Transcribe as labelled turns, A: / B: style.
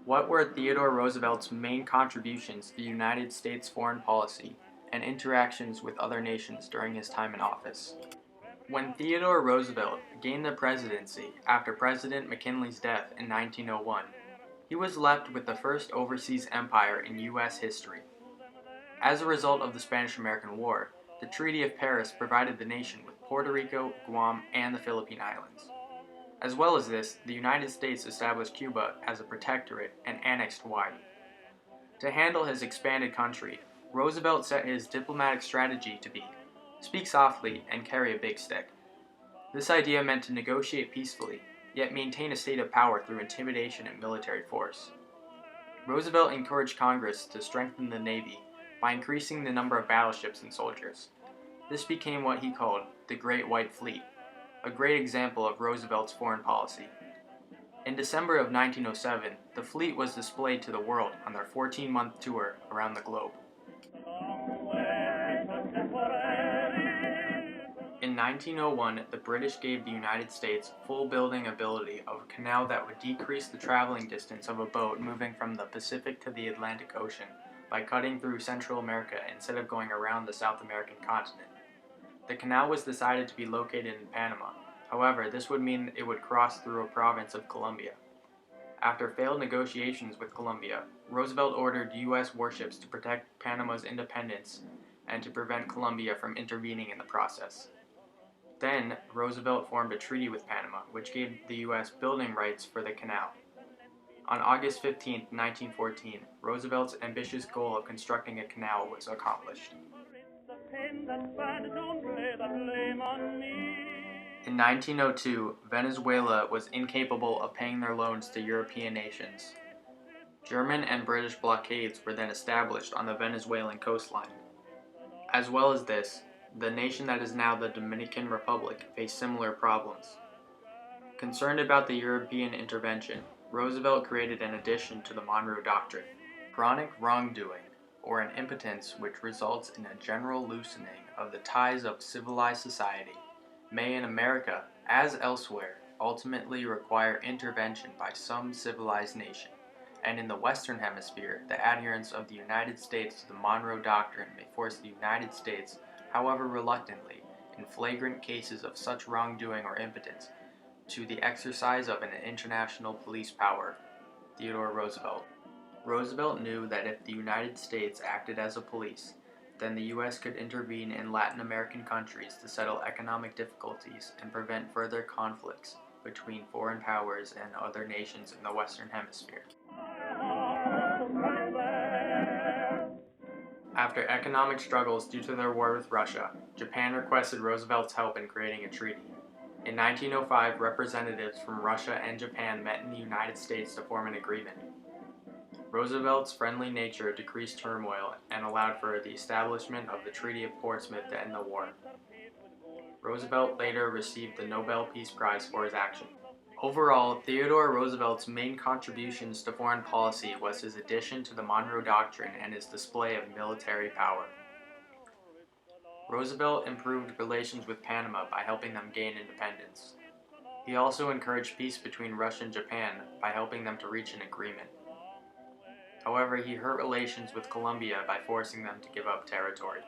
A: What were Theodore Roosevelt's main contributions to the United States foreign policy and interactions with other nations during his time in office? When Theodore Roosevelt gained the presidency after President McKinley's death in 1901, he was left with the first overseas empire in U.S. history. As a result of the Spanish-American War, the Treaty of Paris provided the nation with Puerto Rico, Guam, and the Philippine Islands. As well as this, the United States established Cuba as a protectorate and annexed Hawaii. To handle his expanded country, Roosevelt set his diplomatic strategy to be speak softly and carry a big stick. This idea meant to negotiate peacefully, yet maintain a state of power through intimidation and military force. Roosevelt encouraged Congress to strengthen the Navy by increasing the number of battleships and soldiers. This became what he called the Great White Fleet, a great example of Roosevelt's foreign policy. In December of 1907, the fleet was displayed to the world on their 14-month tour around the globe. In 1901, the British gave the United States full building ability of a canal that would decrease the traveling distance of a boat moving from the Pacific to the Atlantic Ocean by cutting through Central America instead of going around the South American continent. The canal was decided to be located in Panama. However, this would mean it would cross through a province of Colombia. After failed negotiations with Colombia, Roosevelt ordered U.S. warships to protect Panama's independence and to prevent Colombia from intervening in the process. Then, Roosevelt formed a treaty with Panama, which gave the U.S. building rights for the canal. On August 15, 1914, Roosevelt's ambitious goal of constructing a canal was accomplished. In 1902, Venezuela was incapable of paying their loans to European nations. German and British blockades were then established on the Venezuelan coastline. As well as this, the nation that is now the Dominican Republic faced similar problems. Concerned about the European intervention, Roosevelt created an addition to the Monroe Doctrine, chronic wrongdoing, or an impotence which results in a general loosening of the ties of civilized society, may in America, as elsewhere, ultimately require intervention by some civilized nation, and in the Western Hemisphere, the adherence of the United States to the Monroe Doctrine may force the United States, however reluctantly, in flagrant cases of such wrongdoing or impotence, to the exercise of an international police power. Theodore Roosevelt. Roosevelt knew that if the United States acted as a police, then the U.S. could intervene in Latin American countries to settle economic difficulties and prevent further conflicts between foreign powers and other nations in the Western Hemisphere. After economic struggles due to their war with Russia, Japan requested Roosevelt's help in creating a treaty. In 1905, representatives from Russia and Japan met in the United States to form an agreement. Roosevelt's friendly nature decreased turmoil and allowed for the establishment of the Treaty of Portsmouth to end the war. Roosevelt later received the Nobel Peace Prize for his action. Overall, Theodore Roosevelt's main contributions to foreign policy was his addition to the Monroe Doctrine and his display of military power. Roosevelt improved relations with Panama by helping them gain independence. He also encouraged peace between Russia and Japan by helping them to reach an agreement. However, he hurt relations with Colombia by forcing them to give up territory.